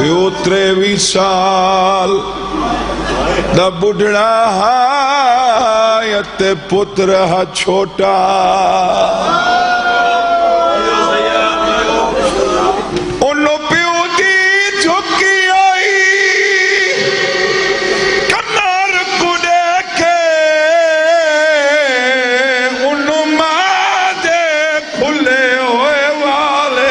پیو 23 سال دا بڑھڑا ہایت پتر ہا چھوٹا انہوں پیو دی جھکی آئی کنار کو دیکھے انہوں ماں دے کھلے ہوئے والے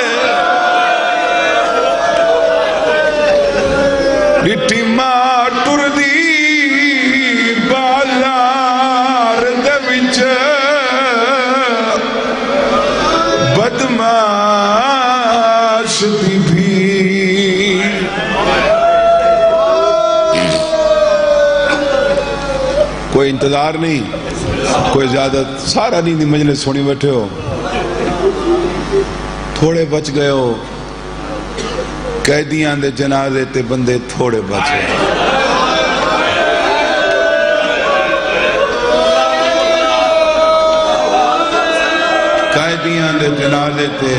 ڈٹی ماں ٹر دی بازار دے وچ بدماش دی بھی کوئی انتظار نہیں کوئی زیادہ سارا نہیں دی مجلس سنی بیٹھے ہو تھوڑے بچ گئے ہو قیدیاں دے جنازے تے بندے تھوڑے بچ گئے قیدیاں دے جنازے تے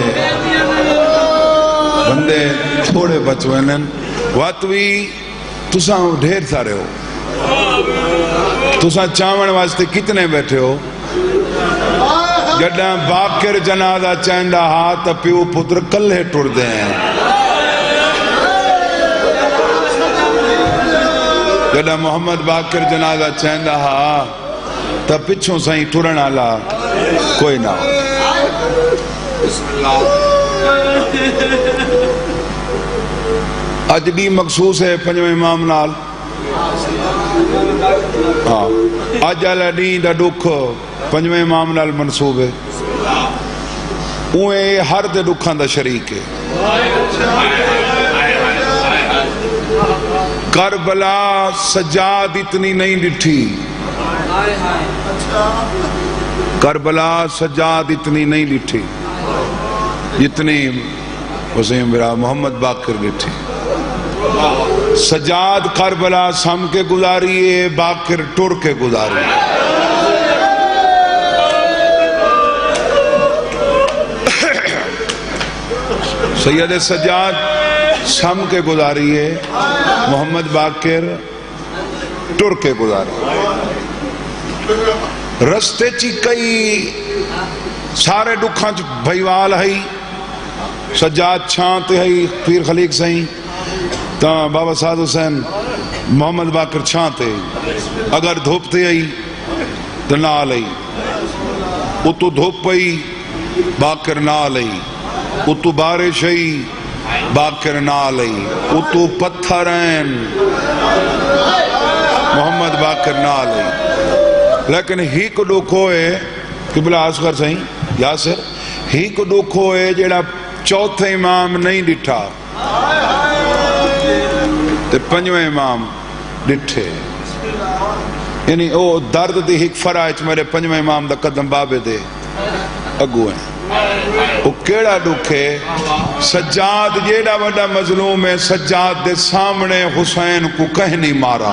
بندے تھوڑے بچ گئے واتوی تساں ڈھیر سارے ہو تساں چاون واسطے کتنے بیٹھے ہو جڈاں باکر جنازہ چاہندہ ہاتھ پیو پتر کلے ٹر دے ہیں جڈاں محمد باکر جنازہ چاہندہ ہا تا پچھوں سائیں ٹرن آلا کوئی نہ اج دی مخصوص ہے پنجویں امام نال اج والا ڈین دا دکھ پنجویں امام نال منسوب ہے اوے ہر دے دکھاں دا شریک ہے کربلا سجاد اتنی نہیں ڈٹھی کربلا سجاد اتنی نہیں ڈٹھی جتنی حسین برا محمد باقر ڈٹھی سجاد کربلا سم کے گزاری باقر ٹر کے گزاری سید سجاد سم کے گزاری ہے محمد باقر ٹر کے گزاری رستے چی کئی سارے دکھاں بھائیوال ہے سجاد چھانتے ہے پیر خلیق سائیں تا بابا سعد حسین محمد باقر چھانتے اگر دھوپتے ہے تو نہ لئی اتو دھوپ پئی باقر نہ لئی اتو بارش ہے باقر نہ لئی اتو پتھر ہیں محمد باقر نہ لئی لیکن ہی کو دکھ ہوئے قبلہ اصغر سائیں یاسر ہی کو دکھ ہوئے جیڑا چوتھے امام نہیں ڈٹھا تے پنجویں امام ڈٹھے یعنی او درد دی ہک فرائچ میرے پنجویں امام دا قدم بابے دے اگو ہیں وہ کیڑا دکھے سجاد جیڑا وڈا مظلوم ہے سجاد دے سامنے حسین کو کہیں نہیں مارا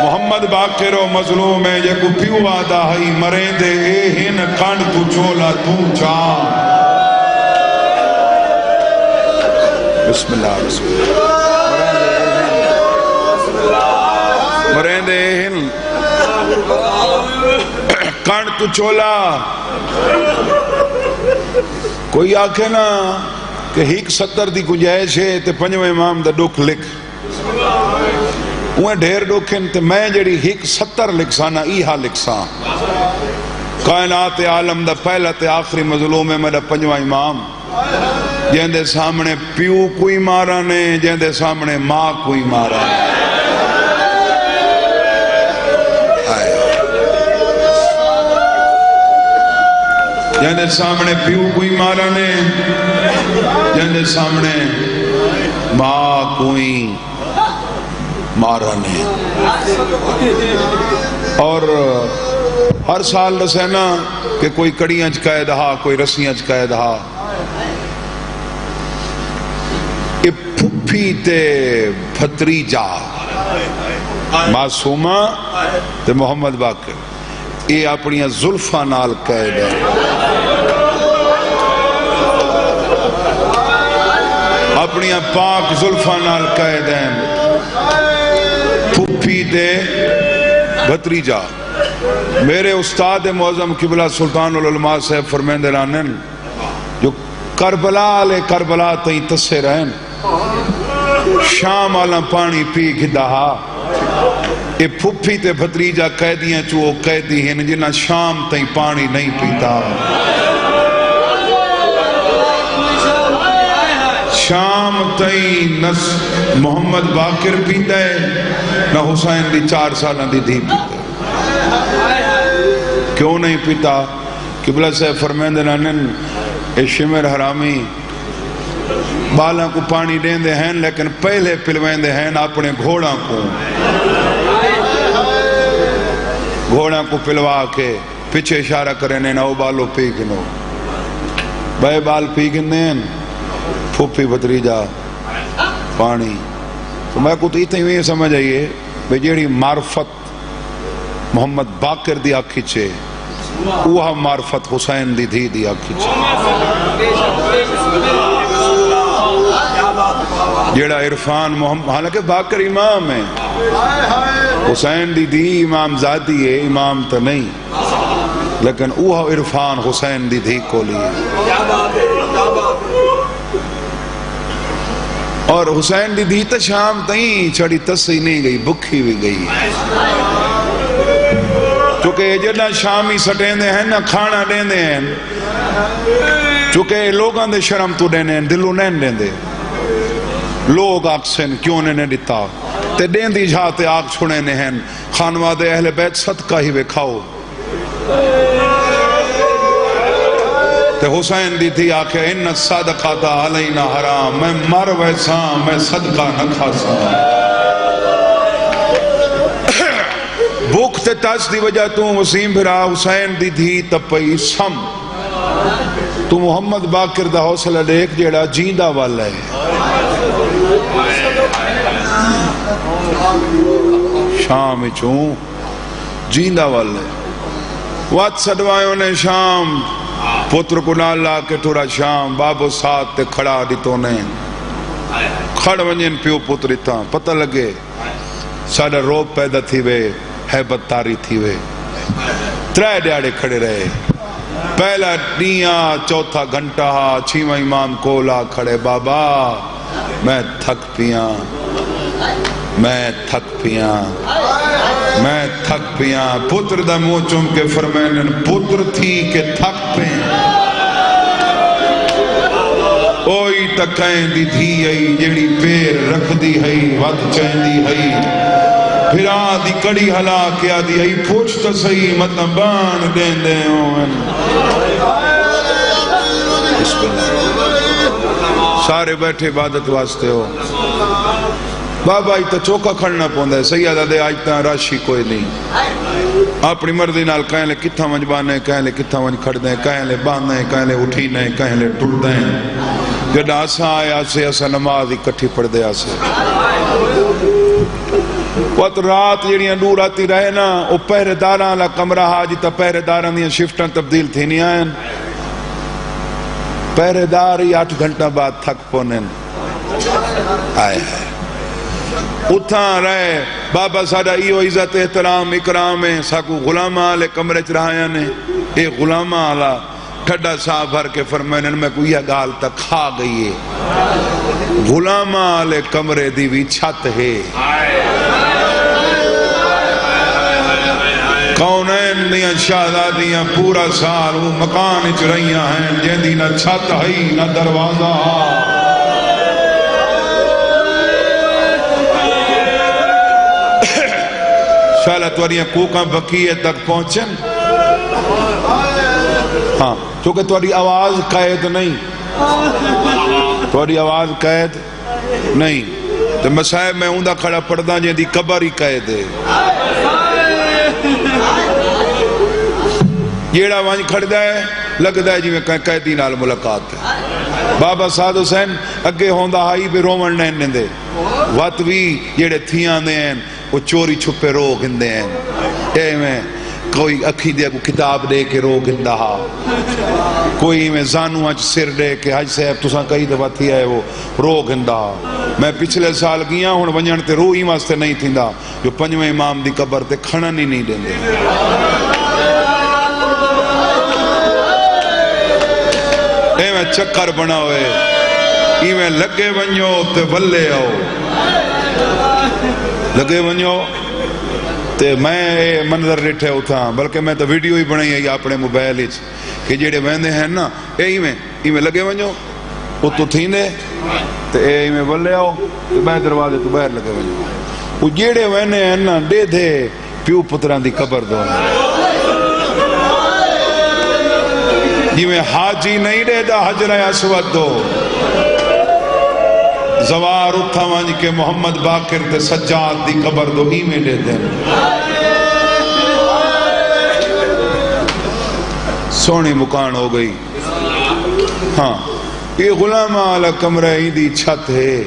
محمد باقر و مظلوم ہے یہ کو پیو آدھا ہی مرین دے اے ہن کانڈ تو چولا تو چاہ بسم اللہ بسم اللہ مرین دے اے ہن کانڈ تو چولا کوئی آکھے نا کہ ہیک 70 دی گنجائش ہے تے پنجویں امام دا دکھ لکھ اوہ ڈھیر دکھن تے میں جڑی ہیک 70 لکھسانا ایہا لکھسان کائنات عالم دا پہلا تے آخری مظلوم ہے میرا پنجواں امام جہاں دے سامنے پیو کوئی مارا نے جہاں دے سامنے ماں کوئی مارا نے جہاں دے سامنے پیو کوئی مارا نے جہاں دے سامنے ماں کوئی مارا نے اور ہر سال رسینا کہ کوئی کڑیاں چکائے دہا کوئی رسیاں چکائے دہا یہ پھپھی تے بھتریجا معصومہ تے محمد باقر یہ اپنی زلفہ نال قید ہے دیاں پاک زلفاں نال قید ہیں پھپھی تے بھتریجا میرے استاد معظم قبلہ سلطان العلماء صاحب فرمیندے رانن جو کربلا لے کربلا تئیں تسے رہن شام والا پانی پی گھدہا اے پھپھی تے بھتریجا قیدیاں چو قیدی ہیں جنہ شام تئیں پانی نہیں پیتا شام تئیں نہ محمد باقر پیتا ہے نہ حسین دی 4 سالہ دی دھی پیتا ہے کیوں نہیں پیتا قبلہ صاحب فرمیندے رانن اے شمر حرامی بالاں کو پانی دین دے ہیں لیکن پہلے پلوین دے ہیں اپنے گھوڑاں کو پلوا کے پیچھے اشارہ کرنے نہ او بالو پی گنو بے بال پی گنین پھوپھی بھتریجا پانی تو میں کو تو اتنی ہوئی سمجھ آئیے بے جیڑی معرفت محمد باقر دی آکھی چھے اوہا معرفت حسین دی دھی دی آکھی چھے جیڑا عرفان محمد حالانکہ باقر امام ہے حسین دی دھی امام ذاتی ہے امام تو نہیں لیکن اوہا عرفان حسین دی دھی کو لیے اور حسین دی دھی تا شام تئیں چھڑی تسی نہیں گئی بکھی بھی گئی چونکہ جنہ شامی سٹیندے ہیں نہ کھانا دیندے ہیں چونکہ لوگاں دے شرم تو دینے ہیں دلو نہیں دیندے لوگ آکسن کیوں نے دیتا تے دین دی جھاتے آگ چھوڑے نے ہیں خانواد اہل بیت صدقہ ہی وے کھاؤ تے حسین دی تھی آکھے ان صدقہ علینا حرام میں مر ویسا میں صدقہ نہ کھا سا بھوک تے تاس دی وجہ تو وسیم بھرا حسین دی تھی تپئی سم تو محمد باقر دا حوصلہ دیکھ جیڑا جیندہ والا ہے شام چون جیندہ والے وات سڑوائیوں نے شام پتر کو نال لا کے ٹورا شام بابو ساتھ تے کھڑا دیتوں نے کھڑ ونجن پیو پتری تھا پتہ لگے ساڑھا روب پیدا تھی وے حیبت تاری تھی وے 3 ڈیاڑے کھڑے رہے پہلا ڈیاں چوتھا گھنٹہ چھیواں امام کولا کھڑے بابا میں تھک پیاں پتر دا منہ چوم کے فرمائن پتر تھی کہ تھک پیں اوئی تکائیں دی دھی آئی جیڑی پیر رکھ دی ہئی ود چین دی ہئی پھرا دی کڑی ہلا کیا دی ہئی پوچھ تو صحیح مطلب بان دین دے ہوں سارے بیٹھے عبادت واسطے ہو بابا ہی تا چوکا کھڑنا پوندا ہے سیدہ دے آج تا راشی کوئی نہیں اپنی مردی نال کہیں لے کتھا منج بانے کہیں لے کتھا منج کھڑ دیں کہیں لے باندھیں کہیں لے اٹھی نہیں کہیں لے ٹوٹ دیں جڑا آسا آیا سے اسا نماز اکٹھی پڑھ دے آسے وقت رات جڑیاں دور آتی رہے نا او پہرے داراں لا کمرہ حاجی تا پہرے داراں دیاں شفٹاں تبدیل تھی نہیں آئیں پہرے دار ہی 8 گھنٹہ بعد تھک پونن آئے اتھاں رہے بابا ساڑھا ایو عزت احترام اکرام ہے ساکو غلامہ آلے کمرے چرہایا نے اے غلامہ آلہ ٹھڈا صاحب بھر کے فرمائن میں کو یہ گال تک کھا گئی ہے غلامہ آلے کمرے دیوی چھت ہے کونین دیاں شہزادیاں پورا سال وہ مکان اچ رہیاں ہیں جن دی نہ چھت ہی نہ دروازہ شالا توریاں کوکاں بکیے تک پہنچن ہاں چونکہ توری آواز قید نہیں توری آواز قید نہیں تو مسائب میں اوندہ کھڑا پڑھدا جن دی قبر ہی قید ہے جیڑا وانج کھڑدا ہے لگدا ہے جی میں کہیں قیدی نال ملاقات ہے بابا سعد حسین اگے ہوندہ ہائی بھی رومن نہیں نندے وقت بھی جیڑے تھیاں دے ہیں وہ چوری چھپے رو گندے ہیں اے میں کوئی اکھی دے کو کتاب دے کے رو گندا ہا، کوئی میں زانو اچ سر دے کے حج صاحب تساں کئی دفعہ تھی ہے وہ رو گندا ہا۔ میں پچھلے سال گیا ہوں ونجن تے رو ہی واسطے نہیں تھیندا جو پنجویں امام دی قبر تے کھڑن ہی نہیں دیندے۔ اے میں چکر بنا ہوئے ایویں لگے ونجو تے ولے آؤ، لگے ونجو تے میں منظر ڈٹھے اتھاں، بلکہ میں تو ویڈیو ہی بنائی ہے اپنے موبائل وچ کہ جڑے ویندے ہیں نا اے ایویں لگے ونجو اتو تھیندے تے اے ایویں ولے آؤ تے میں دروازے تو باہر لگے ونجو۔ وہ جڑے ویندے ہیں نا ڈے دے پیو پتراں دی قبر دو، جویں حاجی نہیں دے دا حجر اسود دو، زوار اتھا ونج کے محمد باقر تے سجاد دی قبر دو ایویں دے دیں۔ سونی مکان ہو گئی۔ ہاں یہ غلام والا کمرہ ہی دی چھت ہے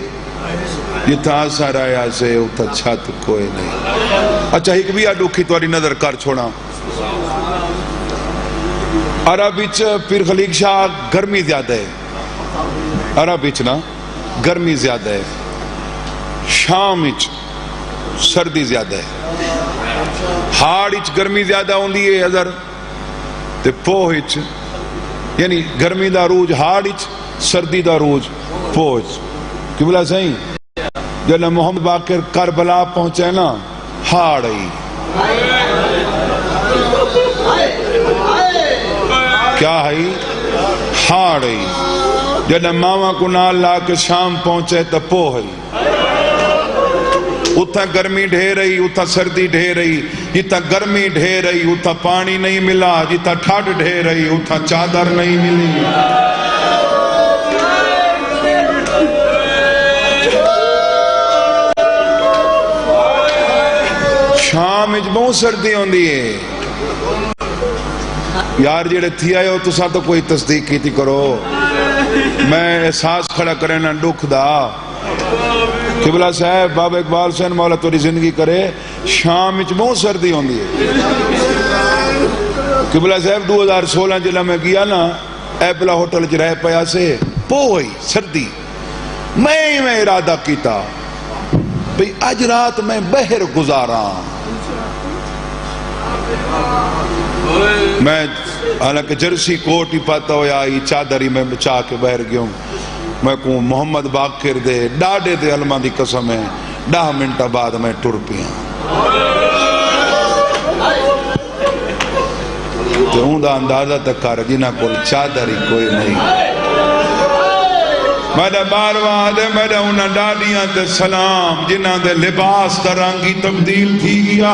جتھا آسا رایا سے اتھا چھت کوئی نہیں۔ اچھا ایک بھی آڈوکھی تواری نظر کر چھوڑا، عرب وچ پیر خلیق شاہ گرمی زیادہ ہے، عرب وچ نا گرمی زیادہ ہے، شام وچ سردی زیادہ ہے، ہاڑ وچ گرمی زیادہ ہوندی ہے ادھر تے پوہ وچ، یعنی گرمی دا روج ہاڑ وچ، سردی دا روج پوہ وچ۔ کہ بلا صحیح جب محمد باقر کربلا پہنچے نا ہاڑ ہی کیا ہے ہاڑ ہی، جب ماما کو نال لا کے شام پہنچے تو پوہ ہی، اتھا گرمی ڈھے رہی اتھا سردی ڈھے رہی، جتا گرمی ڈھے رہی اتھا پانی نہیں ملا، جتا ٹھاڈ ڈھے رہی اتھا چادر نہیں ملی۔ شام اچ بہت سردی ہوندی ہے یار، جڑے تھی آئے ہو تو ساتھ تو کوئی تصدیق کی تھی کرو، میں احساس کھڑا کرے نہ دکھ دا۔ قبلہ صاحب بابا اقبال حسین مولا توری زندگی کرے، شام اچ بہت سردی ہوندی ہے۔ قبلہ صاحب 2016 جلہ میں گیا نا ایپلا ہوٹل چ رہ پیا سے پوئی سردی، میں ارادہ کیتا بھئی اج رات میں بہر گزارا، میں حالانکہ جرسی کوٹ ہی پاتا ہویا ہی چادر ہی میں بچا کے بہر گیا ہوں، میں کہوں محمد باقر دے ڈاڈے دے علمہ دی قسم ہے 10 منٹ بعد میں ٹر پیا تو ہوں دا اندازہ تک کر جنہ کو چادر ہی کوئی نہیں۔ میرا بارواں دے میرا انہاں ڈاڈیاں دے سلام جنہ دے لباس دا رنگی تبدیل تھی گیا،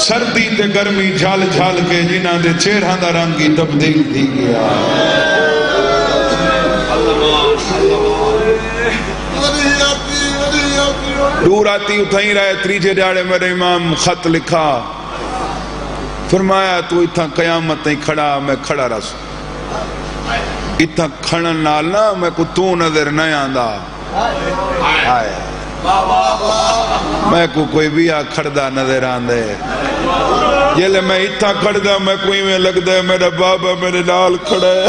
سردی تے گرمی جھال جھال کے جنہ دے چہرہ دا رنگی تبدیل تھی گیا۔ دور آتی اتھائی رہے تریجے ڈاڑے میرے امام خط لکھا، فرمایا تو اتھا قیامت نہیں کھڑا، میں کھڑا رس اتھا کھڑن نالنا میں کو تو نظر نہیں آندہ آئے، میں کو کوئی بھی کھڑدا نظر آندے، جلے میں اتھا کھڑدا میں کوئی میں لگ دے میرا بابا میرے نال کھڑا ہے،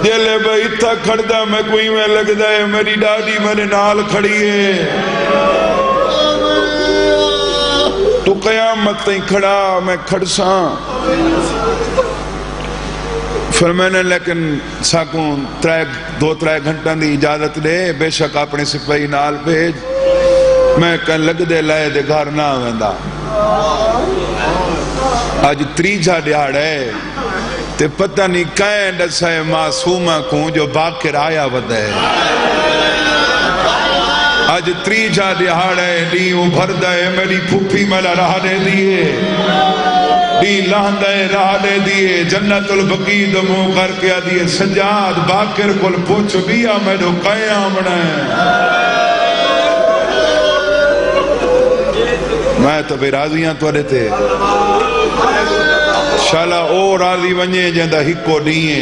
جلے میں اتھا کھڑدا میں کوئی میں لگ دے میری ڈاڈی میرے نال کھڑی ہے، تو قیامت نہیں کھڑا میں کھڑساں۔ فرمانے لیکن ساکوں 2-3 گھنٹہ دی اجازت دے، بے شک اپنے سپاہی نال بھیج، میں کہن لگ دے لائے دے گھر نہ ویندا، آج تریجا دیہڑ ہے تے پتہ نہیں کہیں ڈسائے معصومہ کو جو باقر آیا ود ہے، آج تریجا دیہڑ ہے ڈیوں بھردہ ہے میری پھوپھی ملا راہ دے دیئے، ڈی لہندہ راہ دے دیئے، جنت البقی دمو کر کے دیئے، سجاد باقر کل پوچھ بیا میرو قیامنا ہے۔ میں تو بے راضیاں تو رہتے شالا او راضی ونجے جندہ ہکو دیئے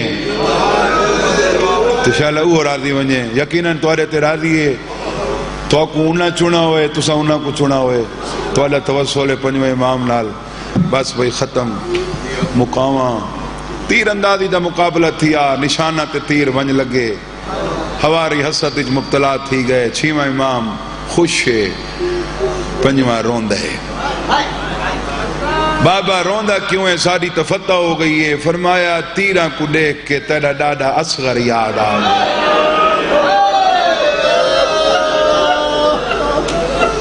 تو شالا او راضی ونجے، یقیناً تو رہتے راضی ہے تو کو نہ چنا ہوئے تسا انہاں کو چنا ہوئے تو اللہ توسل پنجویں امام نال بس بھئی ختم مقامہ تیر اندازی دا مقابلہ تھیا نشانہ تے تیر ونج لگے ہواری حسد اچ مبتلا تھی گئے چھیواں امام خوش ہے پنجواں روندہ ہے بابا روندہ کیوں ہے ساری تفتح ہو گئی ہے فرمایا تیران کو دیکھ کے تیرا ڈاڈا اصغر یاد آ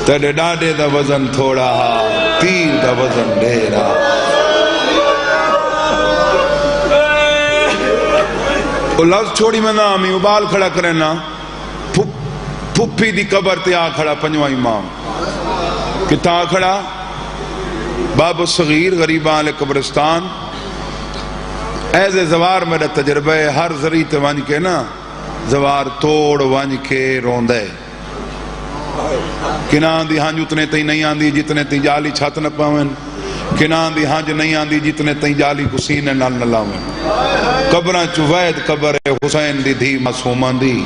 تیرے ڈاڈے دا وزن تھوڑا ہا تیر دا وزن ڈھیرا وہ لفظ چھوڑی میں نامی ابال کھڑا کرے نا پھپھی دی قبر تے آ کھڑا پنجواں امام کتا کھڑا باب الصغیر غریبان علی قبرستان ایسے زوار میرا تجربہ ہے ہر ذریع تے ونج کے نا زوار توڑ ونج کے روندے کنان دی ہانج اتنے تھی نہیں آندی جتنے تھی جالی چھت نہ پاویں کنان دی ہانج نہیں آندی جتنے تھی جالی کسینے نال نہ لاویں قبران چوید قبر حسین دی دھی معصومان دی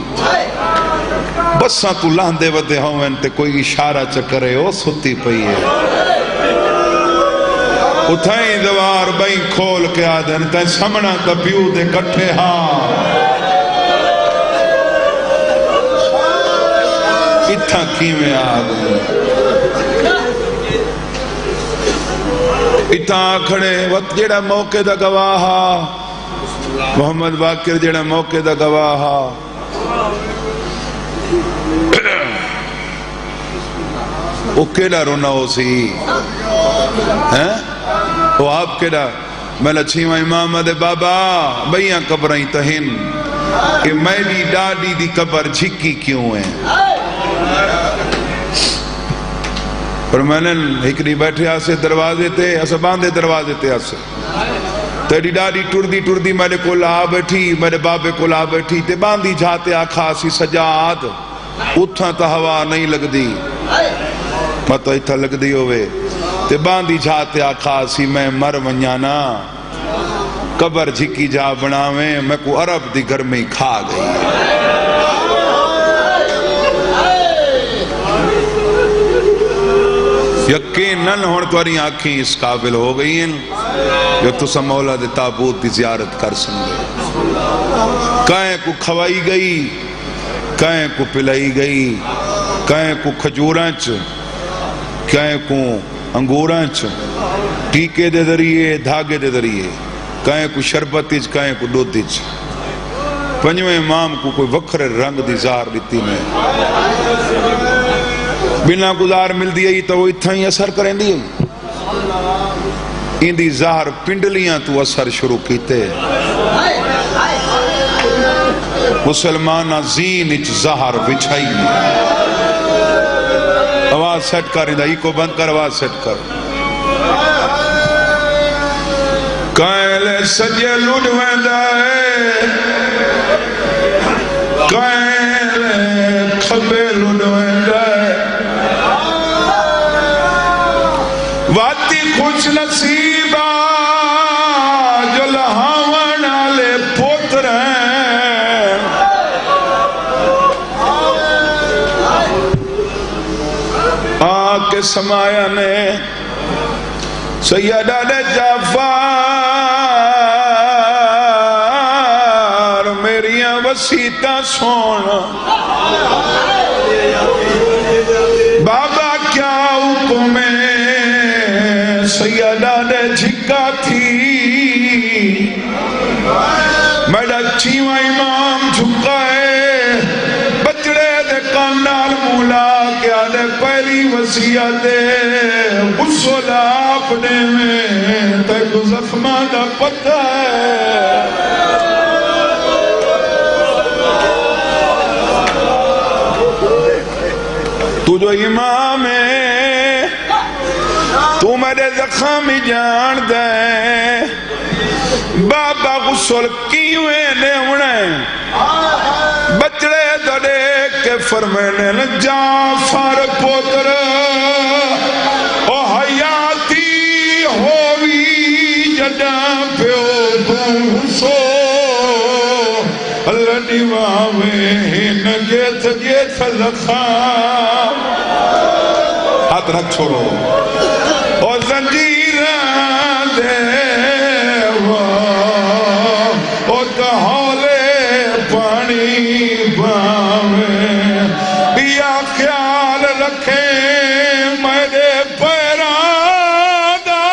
بساں تو لاندے ودے ہوئیں تے کوئی اشارہ چکرے او ستی پئی ہے اتھائیں دوار بھئی کھول کے آدھن تائیں سمنا تا پیو دے کٹھے ہاں اتھا کیویں آدھن اتھا کھڑے وقت جیڑا موقع دا گواہا محمد باقر جیڑا موقع دا گواہا وہ کیڑا رونا ہو سی وہ آپ کیڑا میں لچھیواں امام دے بابا بھئیاں قبریں تہن کہ میری ڈاڈی دی قبر جھکی کیوں ہے اور میں نے ہکڑی بیٹھے آسے دروازے تے اسے باندھے دروازے تے آسے تیری ڈاڈی ٹردی میرے کو لا بیٹھی میرے بابے کو لا بیٹھی تے باندھی جاتے آکھا سی سجاد اتھا تا ہوا نہیں لگ دی مطا اتھا لگ دی ہوئے تے باندھی جاتے آکھا سی میں مر ونجانا قبر جھکی جا بناویں میں کو عرب دی گھر میں کھا گئی یقیناً ہون تواری آنکھیں اس قابل ہو گئی ہیں جو تسا مولا دے تابوت دی زیارت کر سنگے کائیں کو کھوائی گئی کائیں کو پلائی گئی کائیں کو کھجورانچ کائیں کو انگورانچ ٹیکے دے ذریعے دھاگے دے ذریعے کائیں کو شربتیچ کائیں کو دودھیچ پنجویں امام کو کوئی وکھر رنگ دی زہر لیتی میں بنا گزار مل دیئی تو وہ اتھا ہی اثر کریں دی ان دی زہر پنڈلیاں تو اثر شروع کیتے مسلمانہ زین اچ زہر بچھائی آواز سیٹ کر ادھا ہی کو بند کر آواز سیٹ کر کائلے سجے لڑویں دائے کائلے کھبے لڑویں دائے واتی خوش نصیبہ جو لہاون آلے پوتر ہیں آکے سمایا نے سیدہ جعفر میریاں وسیطہ سونا بابا کیا حکم ہے سیدہ نے جھکا تھی میرا چھیواں امام جھکا ہے بچڑے دے کانال مولا کیا دے پہلی وسیعت غسل اپنے میں تیک زخمہ دا پتہ ہے تو جو امام ہے تو میرے زخم جان دے بابا غسل کیویں لے ہونے بچڑے دڑے کے فرمینے جعفر پوتر او حیاتی ہووی جڑا پیو تو سو لڑی واوے ہن جیت جیت لخام ہاتھ رکھ چھوڑو او زنجیران دے او دہولے پانی باوے بیا خیال رکھے میرے پیران دا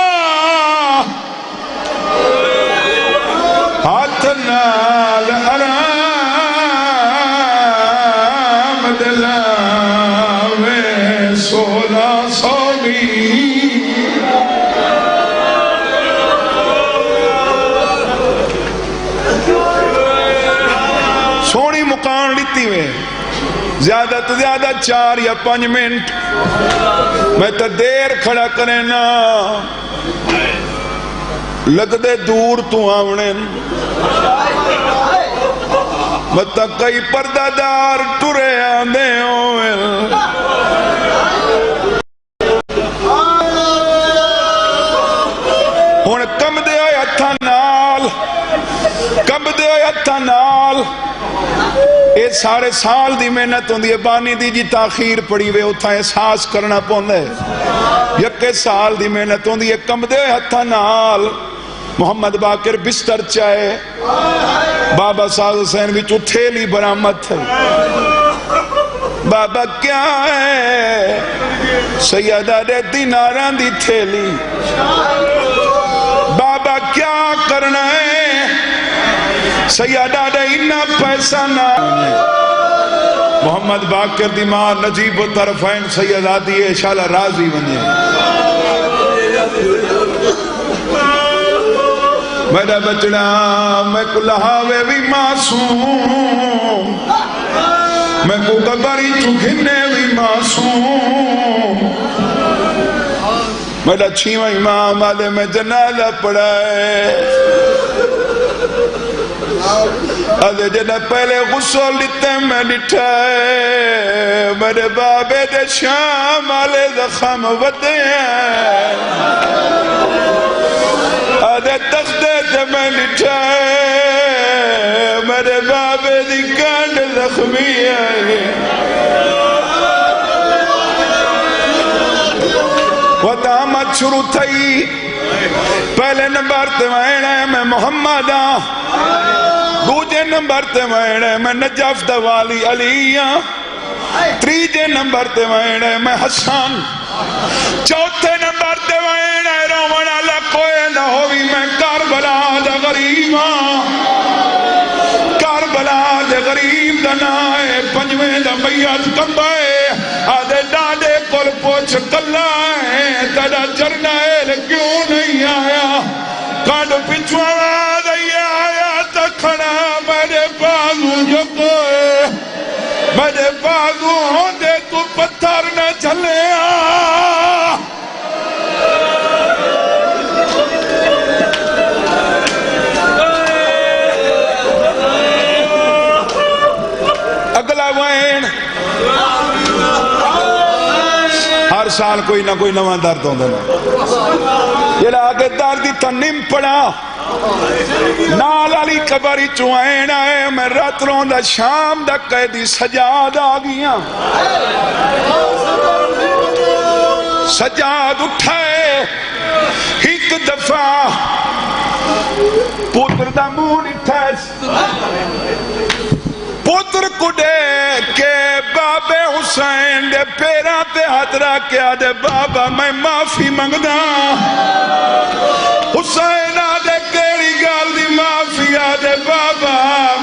ہاتھ نال آرام دلاوے 1600 سونی مکان لیتی ہوئے زیادہ تو زیادہ 4 یا 5 منٹ میں تو دیر کھڑا کریں نا لگ دے دور تو آونے مطا کئی پردہ دار ٹرے آندے ہوئے ہون کم دے ہوئے ہتھا نال کم دے ہوئے ہتھا نال اے سارے سال دی محنت ہوندی ہے بانی دی جی تاخیر پڑی وے اتھا احساس کرنا پوندا ہے یکے سال دی محنت ہوندی ہے کم دے ہوئے ہتھا نال محمد باقر بستر چاہے بابا ساز حسین بھی تھیلی برآمد ہے بابا کیا ہے سیدہ دے دیناران دی تھیلی بابا کیا کرنا ہے سیدہ دے انہا پیسہ نہ محمد باقر دی ماں نجیب و طرفین سیدہ دی انشاءاللہ راضی بنی میرا بچڑا میں کو لہاوے بھی معصوم میں کو قبری چکھنے بھی معصوم میرا 6واں امام آدھے میں جنازہ پڑھائے آدھے جنہ پہلے غسل لیتے میں لٹھائے میرے بابے دے شام آلے زخم ودے ہیں آدھے تختے تے میں لٹھائے میرے بابے دی کانڈ زخمی آئے وطامت شروع تھئی پہلے نمبر تے میں محمد دوجے نمبر تے میں نجف دوالی علیہ تریجے نمبر تے میں حسن چوتھے نمبر تے رونا لکوئے نہ ہوئی میں کربلا دا غریباں کربلا دا غریب دا نائے پنجویں دا میت کمبائے آدھے ڈاڈے کل پوچھ کلائے تڑا جرنائل کیوں نہیں آیا کانڈ پچھوڑا دے آیا تکھنا میرے بازو جکوئے میرے بازو ہوندے تو پتھر نہ چلے اگلا وین ہر سال کوئی نہ کوئی نواں درد ہوندے نا یہ آگے درد تا نم پڑا نال علی قبری چوائن آئے میں رات روندا شام دا قیدی سجاد آگیاں سجاد اٹھائے ایک دفعہ پتر دا منہ نٹھائے پتر کو دے کے بابے حسین دے پیرا پہ ہاتھ رکھیا دے بابا میں معافی منگدا حسین آدھے کیڑی گال دی معافی آدھے بابا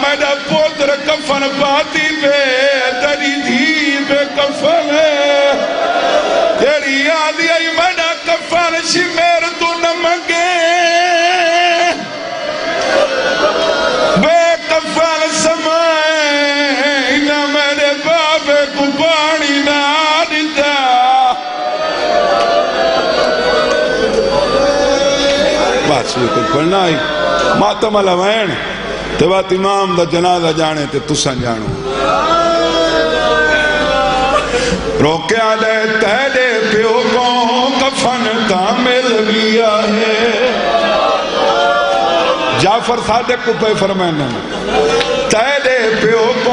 میرا پتر کفن پاتی پہ تری دھی پہ کفن تیری آدھی آئی میرا کفن شمیر تو نہ منگے بے کفن سمائے نہ میرے بابے کو پانی نہ دیتا بات سے کوئی پڑھنا آئی ماتم علوین تو بات امام دا جنازہ جانے تے تسان جانو روکے آدھے تیرے پیو کو کفن کامل بھی آئے جب جعفر صادق کو پہ فرمائنے تیرے پیو کو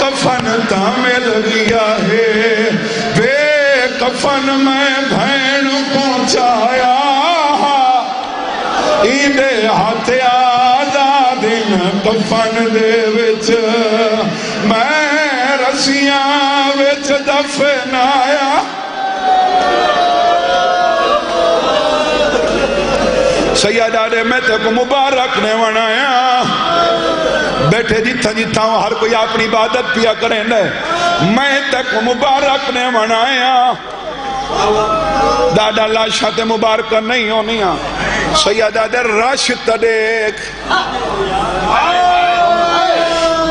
کفن تا مل گیا ہے بے کفن میں بھین کو چایا ایدے ہاتھ آزادین کفن دے وچ میں رسیاں وچ دفنایا سیدہ دے میں تے کو مبارک نے ونایا بیٹھے جتھا جتھا ہر کوئی اپنی عبادت پیا کریں دے میں تے کو مبارک نے ونایا دادا لاشا تے مبارک نہیں ہونیاں سیدہ دے راشد دیکھ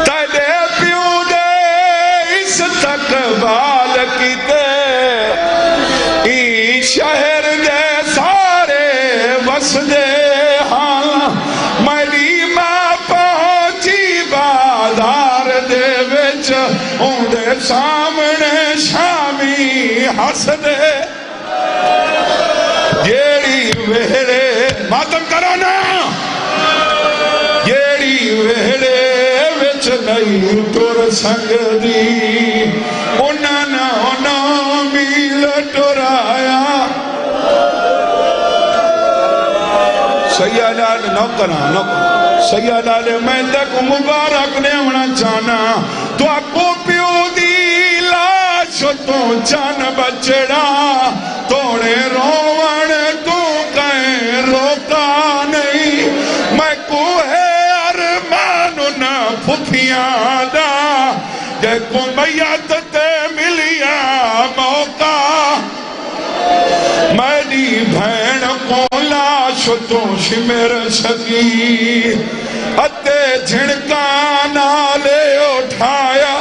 تیرے پیو دے اس تقبال کی تے ای شہر دے سارے وس دے ہاں میری ماں پہنچی بازار دے وچ ان دے سامنے شامی ہس دے جیڑی ویڑے ماتم کرو نا جیڑی ویڑے وچ نہیں ٹر سکدی انہاں میل ٹرایا سیدہ نوکرہ سیدہ میں تک مبارک نے ہونا چاہنا تو آکو پیو دی لاش تو جان بچڑا توڑے روان تو کہیں روکا نہیں میں کو ہے ارمان نہ پھپیاں دا جے کو میت تے ملیا موقع میری بھین کو لاش تو شمر سکی اتے جھڑکا نالے اٹھایا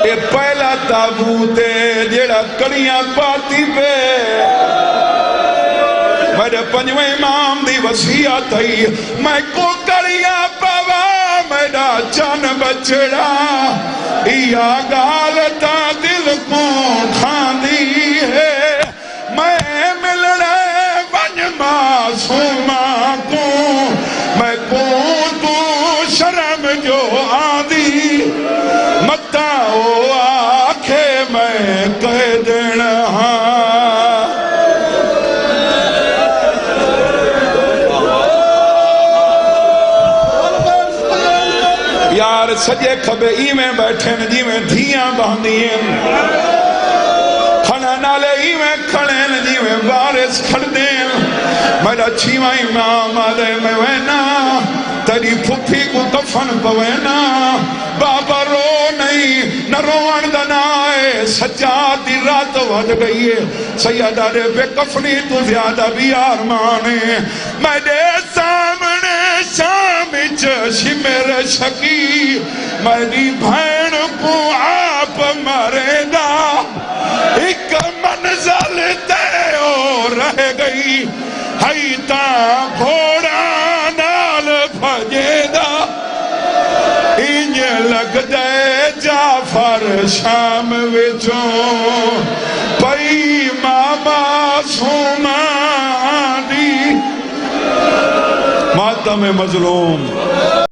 اے پہلا تابوت جیڑا کڑیاں پاتی پہ میرے پنجویں امام دی وصیت ہے میں کو کڑیاں پوا میرا جان بچڑا یا گالتا دل کو کھاندی ہے میں ملنے ونج معصومہ کو میں کو تو شرم جو آدھی متا او آکھے میں کہہ دینا یار سجے کھبے ای میں بیٹھے جی میں دھیاں باندھیں کھنا نالے ای میں کھڑیں جی میں بارس کھڑ دیں میرا چھیوہ امام آدھے میں وینا تیری پھپھی کو کفن پوینا بابا رو نہیں نہ روان دنائے سجاد دی رات وڈ گئی ہے سیدہ دے بے کفنی تو زیادہ بھی آرمانے میں دے سامنے شامچ شمر شکی میری بھین کو آپ مرے دا ایک منزل تے اور رہ گئی ہیتا گھوڑا نال بھجے دا انج لگ دے جعفر شام وچوں پئی ماما سوما دی ماتم مظلوم